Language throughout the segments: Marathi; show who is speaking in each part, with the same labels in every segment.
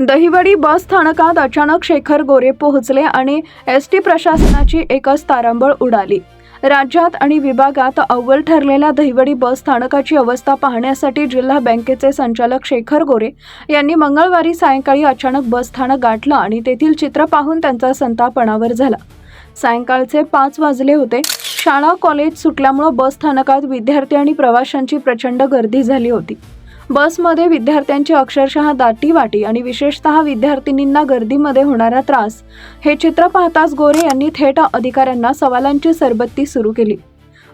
Speaker 1: दहिवडी बस स्थानकात अचानक शेखर गोरे पोहोचले आणि एसटी प्रशासनाची एकच तारांबळ उडाली। राज्यात आणि विभागात अव्वल ठरलेल्या दहिवडी बस स्थानकाची अवस्था पाहण्यासाठी जिल्हा बँकेचे संचालक शेखर गोरे यांनी मंगळवारी सायंकाळी अचानक बस स्थानक गाठलं आणि तेथील चित्र पाहून त्यांचा संताप अनावर झाला। सायंकाळचे 5 वाजले होते। शाळा कॉलेज सुटल्यामुळे बस स्थानकात विद्यार्थी आणि प्रवाशांची प्रचंड गर्दी झाली होती। बसमध्ये विद्यार्थ्यांची अक्षरशः दाटीवाटी आणि विशेषतः विद्यार्थिनींना गर्दीमध्ये होणारा त्रास हे चित्र पाहताच गोरे यांनी थेट अधिकाऱ्यांना सवालांची सरबत्ती सुरू केली।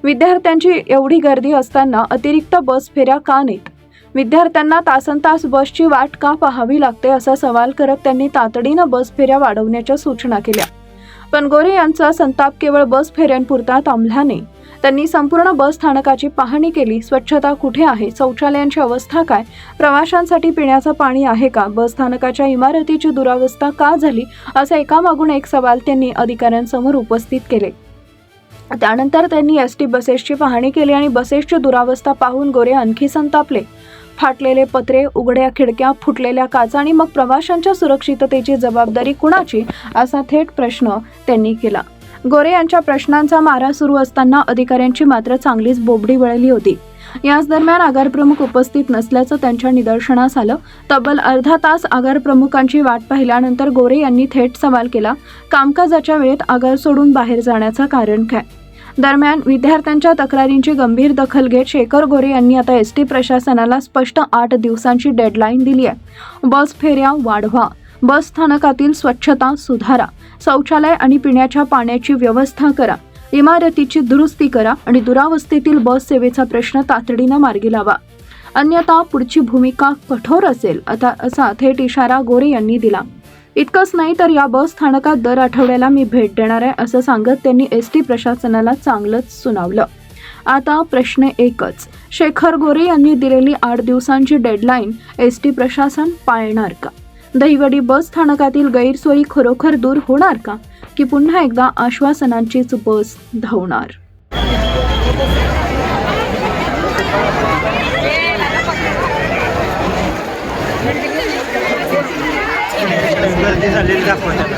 Speaker 1: विद्यार्थ्यांची एवढी गर्दी असताना अतिरिक्त बस फेऱ्या का नाहीत? विद्यार्थ्यांना तासनतास बसची वाट का पाहावी लागते असा सवाल करत त्यांनी तातडीनं बस फेऱ्या वाढवण्याच्या सूचना केल्या। पण गोरे यांचा संताप केवळ बस फेऱ्यांपुरता थांबला नाही। त्यांनी संपूर्ण बस स्थानकाची पाहणी केली। स्वच्छता कुठे आहे, शौचालयांची अवस्था काय, प्रवाशांसाठी पिण्याचं पाणी आहे का, बस स्थानकाच्या इमारतीची दुरावस्था का झाली, असे एकामागून एक सवाल त्यांनी अधिकाऱ्यांसमोर उपस्थित केले। त्यानंतर त्यांनी एसटी बसेसची पाहणी केली आणि बसेसची दुरावस्था पाहून गोरे आणखी संतापले। फाटलेले पत्रे, उघड्या खिडक्या, फुटलेल्या काचा आणि मग प्रवाशांच्या सुरक्षिततेची जबाबदारी कुणाची असा थेट प्रश्न त्यांनी केला। गोरे यांच्या प्रश्नांचा मारा सुरू असताना अधिकाऱ्यांची मात्र चांगलीच बोबडी वळली होती। याच दरम्यान आगारप्रमुख उपस्थित नसल्याचं त्यांच्या निदर्शनास आलं। तब्बल अर्धा तास आगारप्रमुखांची वाट पाहिल्यानंतर गोरे यांनी थेट सवाल केला, कामकाजाच्या वेळेत आगार सोडून बाहेर जाण्याचं कारण काय? दरम्यान विद्यार्थ्यांच्या तक्रारींची गंभीर दखल घेत शेखर गोरे यांनी आता एसटी प्रशासनाला स्पष्ट 8 दिवसांची डेडलाईन दिली आहे। बस फेऱ्या वाढवा, बस स्थानकातील स्वच्छता सुधारा, शौचालय आणि पिण्याच्या पाण्याची व्यवस्था करा, इमारतीची दुरुस्ती करा आणि दुरावस्थेतील बस सेवेचा प्रश्न तातडीनं मार्गी लावा, अन्यथा पुढची भूमिका कठोर असेल असा थेट इशारा गोरे यांनी दिला। इतकंच नाही तर या बस स्थानकात दर आठवड्याला मी भेट देणार आहे असं सांगत त्यांनी एसटी प्रशासनाला चांगलंच सुनावलं। आता प्रश्न एकच, शेखर गोरे यांनी दिलेली 8 दिवसांची डेडलाईन एसटी प्रशासन पाळणार का? दहिवडी बस स्थानकातील गैरसोयी खरोखर दूर होणार का, की पुन्हा एकदा आश्वासनांचीच बस धावणार?
Speaker 2: गर्दी झालेली दाखवण्यात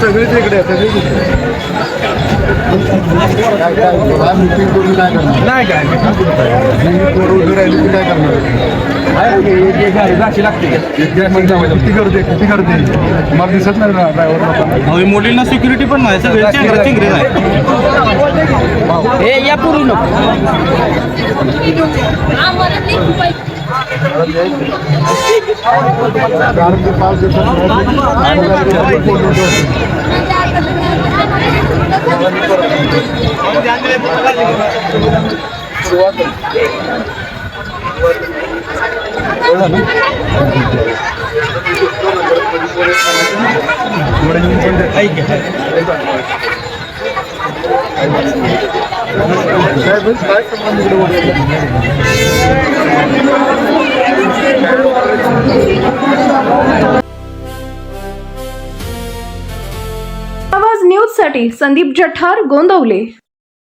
Speaker 3: सगळीच इकडे नाही काय गाशी लागते किती करते मला दिसत नाही ना ड्रायव्हर
Speaker 2: मुलींना सिक्युरिटी पण नाही, सगळे या पूर्वी
Speaker 1: आवाज न्यूज साठी संदीप जठार, गोंदवले।